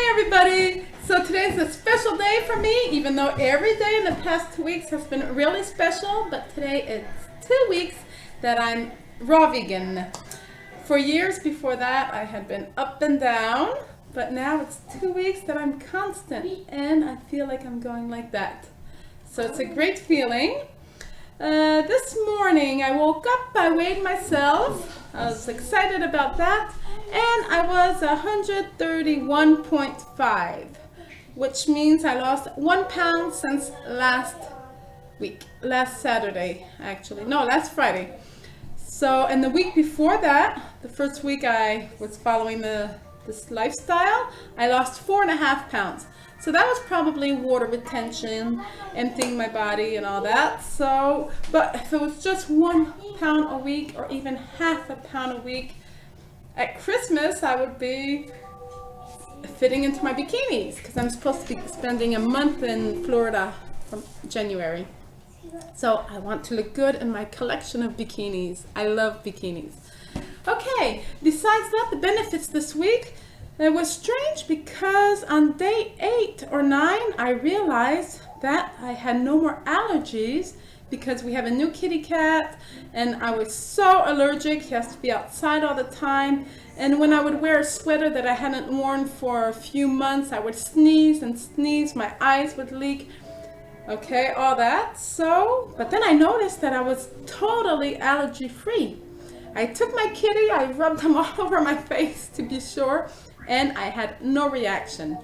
Hi everybody! So today's a special day for me, even though every day in the past 2 weeks has been really special, but today it's 2 weeks that I'm raw vegan. For years before that I had been up and down, but now it's 2 weeks that I'm constant and I feel like I'm going like that. So it's a great feeling. This morning I woke up, I weighed myself, I was excited about that, and I was 131.5, which means I lost 1 pound since last Saturday actually, no, last Friday. So, and the week before that, the first week I was following this lifestyle, I lost 4.5 pounds. So that was probably water retention, emptying my body and all that. So, but if it was just 1 pound a week or even half a pound a week, at Christmas I would be fitting into my bikinis because I'm supposed to be spending a month in Florida from January. So I want to look good in my collection of bikinis. I love bikinis. Okay, besides that, the benefits this week, it was strange because on day 8 or 9 I realized that I had no more allergies because we have a new kitty cat and I was so allergic. He has to be outside all the time, and when I would wear a sweater that I hadn't worn for a few months, I would sneeze and sneeze, my eyes would leak. Okay, all that. So, but then I noticed that I was totally allergy free. I took my kitty, I rubbed him all over my face to be sure, and I had no reaction.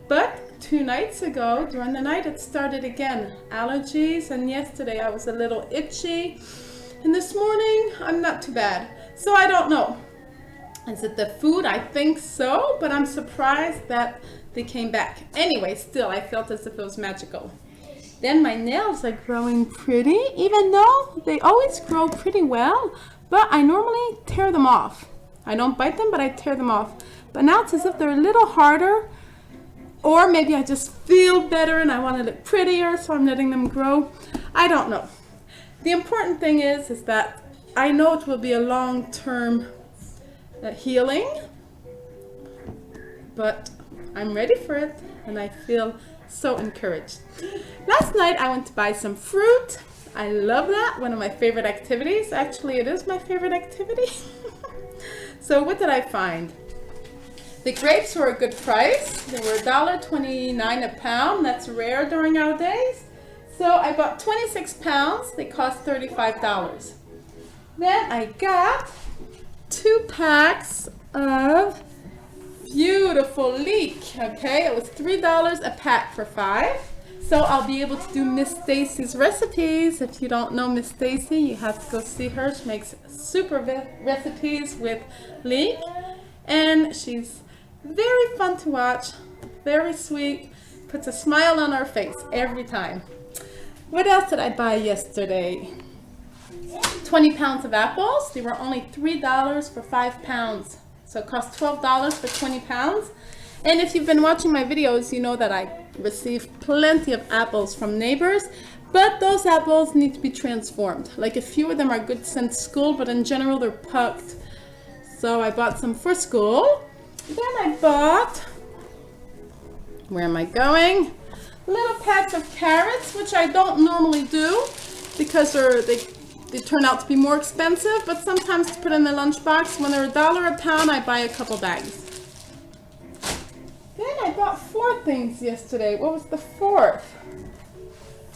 But 2 nights ago, during the night, it started again. Allergies, and yesterday I was a little itchy. And this morning, I'm not too bad. So I don't know. Is it the food? I think so, but I'm surprised that they came back. Anyway, still, I felt as if it was magical. Then my nails are growing pretty, even though they always grow pretty well, but I normally tear them off. I don't bite them, but I tear them off. But now it's as if they're a little harder, or maybe I just feel better and I want to look prettier, so I'm letting them grow. I don't know. The important thing is that I know it will be a long-term healing, but I'm ready for it and I feel so encouraged. Last night I went to buy some fruit. I love that, one of my favorite activities. Actually, it is my favorite activity. So what did I find? The grapes were a good price. They were $1.29 a pound. That's rare during our days. So I bought 26 pounds. They cost $35. Then I got 2 packs of beautiful leek. Okay, it was $3 a pack for 5. So I'll be able to do Miss Stacy's recipes. If you don't know Miss Stacy, you have to go see her. She makes super recipes with leek, and she's very fun to watch, very sweet, puts a smile on her face every time. What else did I buy yesterday? 20 pounds of apples. They were only $3 for 5 pounds. So it cost $12 for 20 pounds. And if you've been watching my videos, you know that I receive plenty of apples from neighbors, but those apples need to be transformed. Like a few of them are good to send to school, but in general they're pucked. So I bought some for school. Then I bought, where am I going? Little packs of carrots, which I don't normally do because they turn out to be more expensive, but sometimes to put in the lunchbox, when they're $1 a pound, I buy a couple bags. Then I bought 4 things yesterday. What was the 4th?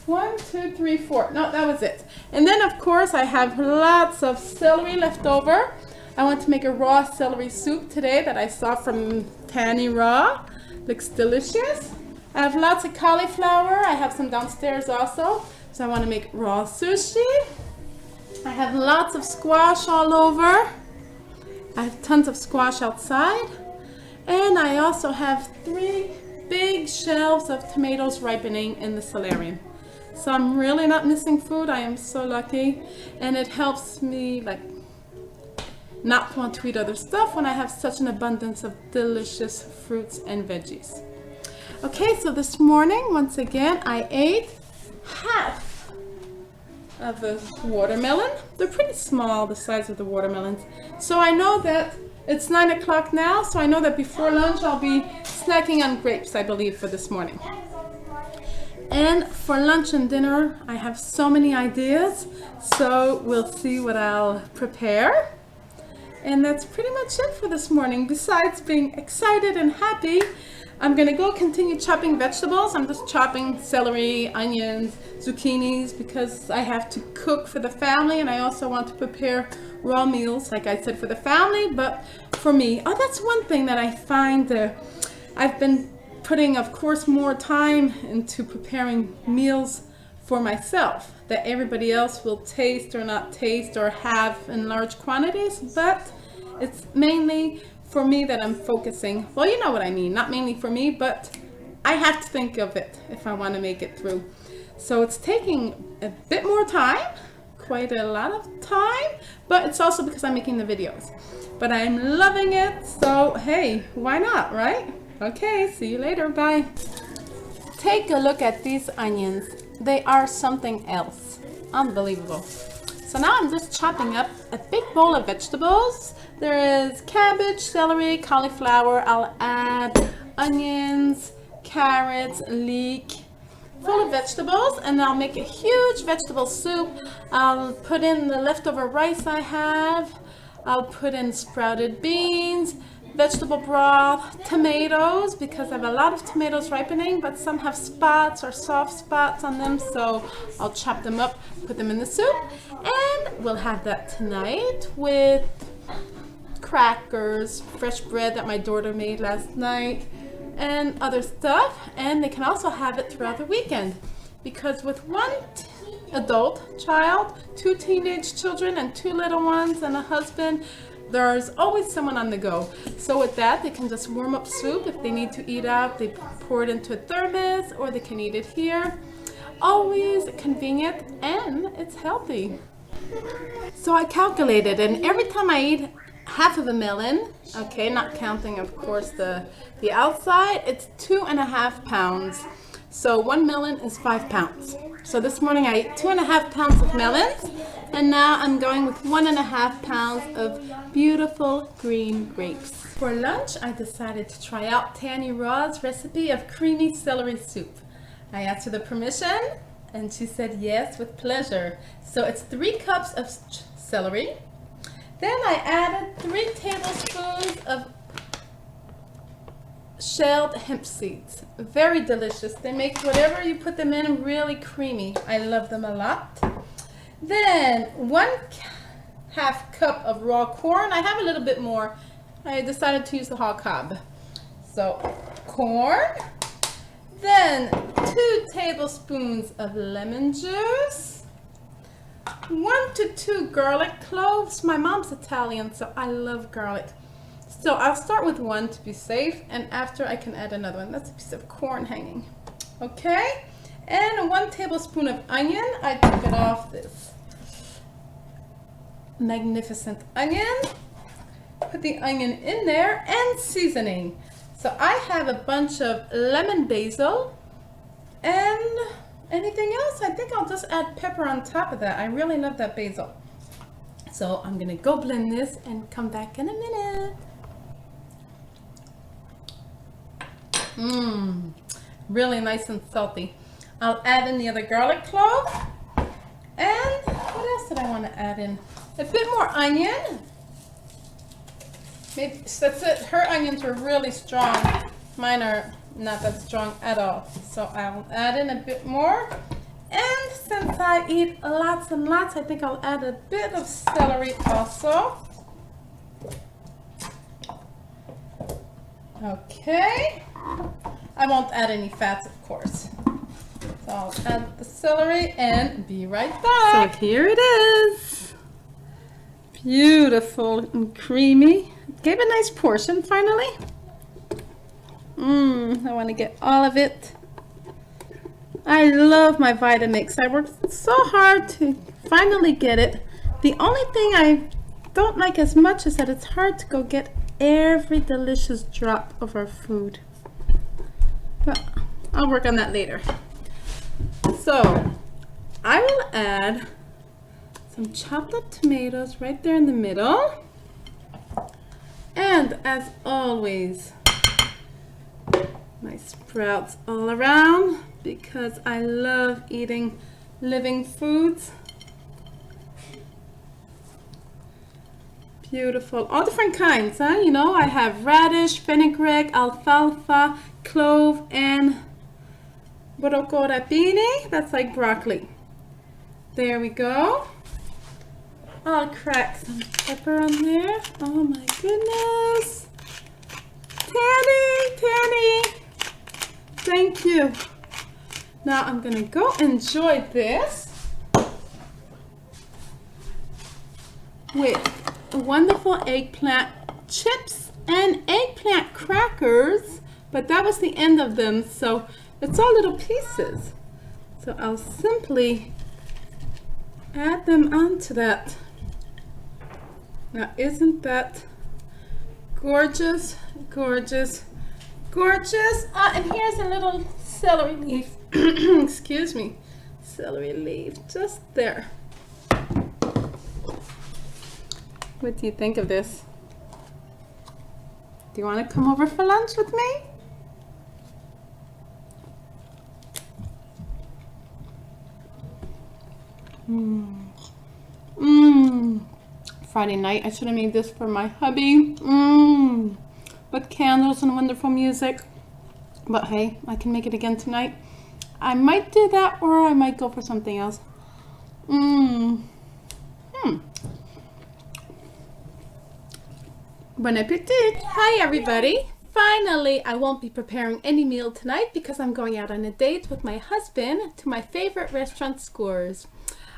1, 2, 3, 4. No, that was it. And then of course I have lots of celery left over. I want to make a raw celery soup today that I saw from Tanny Raw. Looks delicious. I have lots of cauliflower. I have some downstairs also. So I want to make raw sushi. I have lots of squash all over. I have tons of squash outside. And I also have 3 big shelves of tomatoes ripening in the Celery. So I'm really not missing food. I am so lucky. And it helps me not want to eat other stuff when I have such an abundance of delicious fruits and veggies. Okay, so this morning, once again, I ate half of a watermelon. They're pretty small, the size of the watermelons. So I know that It's 9 o'clock now, so I know that before lunch I'll be snacking on grapes, I believe, for this morning. And for lunch and dinner, I have so many ideas, so we'll see what I'll prepare. And that's pretty much it for this morning. Besides being excited and happy, I'm gonna go continue chopping vegetables. I'm just chopping celery, onions, zucchinis, because I have to cook for the family, and I also want to prepare raw meals, like I said, for the family, but for me. Oh, that's one thing that I find I've been putting, of course, more time into preparing meals for myself that everybody else will taste or not taste or have in large quantities, but it's mainly for me that I'm focusing. Well, you know what I mean, not mainly for me, but I have to think of it if I want to make it through. So it's taking a bit more time, quite a lot of time, but it's also because I'm making the videos. But I'm loving it, so hey, why not, right? Okay, see you later, bye. Take a look at these onions. They are something else. Unbelievable. So now I'm just chopping up a big bowl of vegetables. There is cabbage, celery, cauliflower. I'll add onions, carrots, leek, full of vegetables, and I'll make a huge vegetable soup. I'll put in the leftover rice I have. I'll put in sprouted beans, vegetable broth, tomatoes, because I have a lot of tomatoes ripening, but some have spots or soft spots on them, so I'll chop them up, put them in the soup, and we'll have that tonight with crackers, fresh bread that my daughter made last night, and other stuff. And they can also have it throughout the weekend, because with one adult child, 2 teenage children, and 2 little ones, and a husband, there's always someone on the go. So with that, they can just warm up soup. If they need to eat out, they pour it into a thermos, or they can eat it here. Always convenient, and it's healthy. So I calculated, and every time I eat half of a melon, okay, not counting, of course, the outside, it's 2.5 pounds. So 1 melon is 5 pounds. So this morning I ate 2.5 pounds of melons, and now I'm going with 1.5 pounds of beautiful green grapes. For lunch, I decided to try out Tanny Raw's recipe of creamy celery soup. I asked her the permission, and she said yes, with pleasure. So it's 3 cups of celery. Then I added 3 tablespoons of shelled hemp seeds. Very delicious. They make whatever you put them in really creamy. I love them a lot. Then 1/2 cup of raw corn. I have a little bit more. I decided to use the whole cob. So corn. Then 2 tablespoons of lemon juice. 1 to 2 garlic cloves. My mom's Italian, so I love garlic. So I'll start with 1 to be safe, and after I can add another one. That's a piece of corn hanging. Okay, and 1 tablespoon of onion. I took it off this magnificent onion. Put the onion in there, and seasoning. So I have a bunch of lemon basil, and anything else? I think I'll just add pepper on top of that. I really love that basil. So I'm gonna go blend this and come back in a minute. Really nice and salty. I'll add in the other garlic clove. And what else did I want to add in? A bit more onion. Maybe that's it. Her onions are really strong. Mine are not that strong at all. So I'll add in a bit more. And since I eat lots and lots, I think I'll add a bit of celery also. Okay. I won't add any fats, of course. So I'll add the celery and be right back. So here it is. Beautiful and creamy. Gave a nice portion finally. I want to get all of it. I love my Vitamix. I worked so hard to finally get it. The only thing I don't like as much is that it's hard to go get every delicious drop of our food. But I'll work on that later. So I will add some chopped up tomatoes right there in the middle. And as always, my sprouts all around because I love eating living foods. Beautiful. All different kinds, huh? You know, I have radish, fenugreek, alfalfa, clove, and broccoli rapini. That's like broccoli. There we go. I'll crack some pepper on there. Oh my goodness. Tanny. Thank you. Now I'm gonna go enjoy this with wonderful eggplant chips and eggplant crackers, but that was the end of them, so it's all little pieces. So I'll simply add them onto that. Now isn't that gorgeous? Gorgeous. And here's a little celery leaf. Excuse me. Celery leaf just there. What do you think of this? Do you want to come over for lunch with me? Friday night, I should have made this for my hubby. With candles and wonderful music. But hey, I can make it again tonight. I might do that, or I might go for something else. Bon appetit! Hi everybody! Finally, I won't be preparing any meal tonight because I'm going out on a date with my husband to my favorite restaurant, Scores.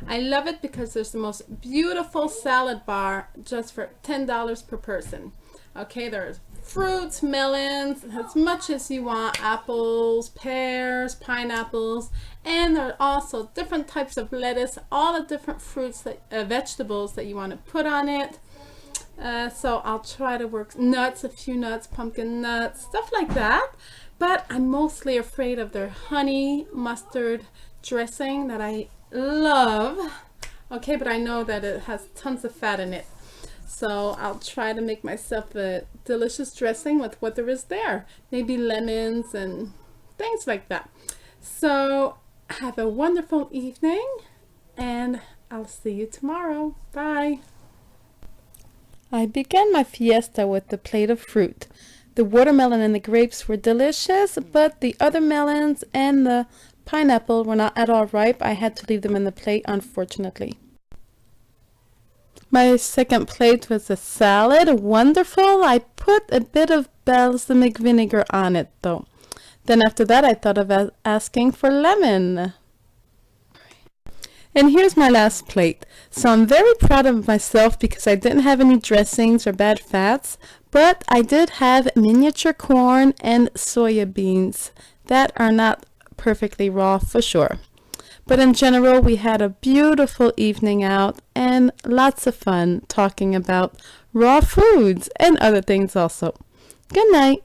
I love it because there's the most beautiful salad bar just for $10 per person. Okay, there's fruits, melons, as much as you want, apples, pears, pineapples, and there are also different types of lettuce, all the different fruits, that vegetables that you want to put on it. So I'll try to work nuts, a few nuts, pumpkin nuts, stuff like that. But I'm mostly afraid of their honey mustard dressing that I love. Okay, but I know that it has tons of fat in it. So I'll try to make myself a delicious dressing with what there is there. Maybe lemons and things like that. So have a wonderful evening and I'll see you tomorrow. Bye. I began my fiesta with a plate of fruit. The watermelon and the grapes were delicious, but the other melons and the pineapple were not at all ripe. I had to leave them in the plate, unfortunately. My second plate was a salad. Wonderful. I put a bit of balsamic vinegar on it, though. Then after that, I thought of asking for lemon. And here's my last plate. So I'm very proud of myself because I didn't have any dressings or bad fats, but I did have miniature corn and soya beans that are not perfectly raw for sure. But in general, we had a beautiful evening out and lots of fun talking about raw foods and other things also. Good night.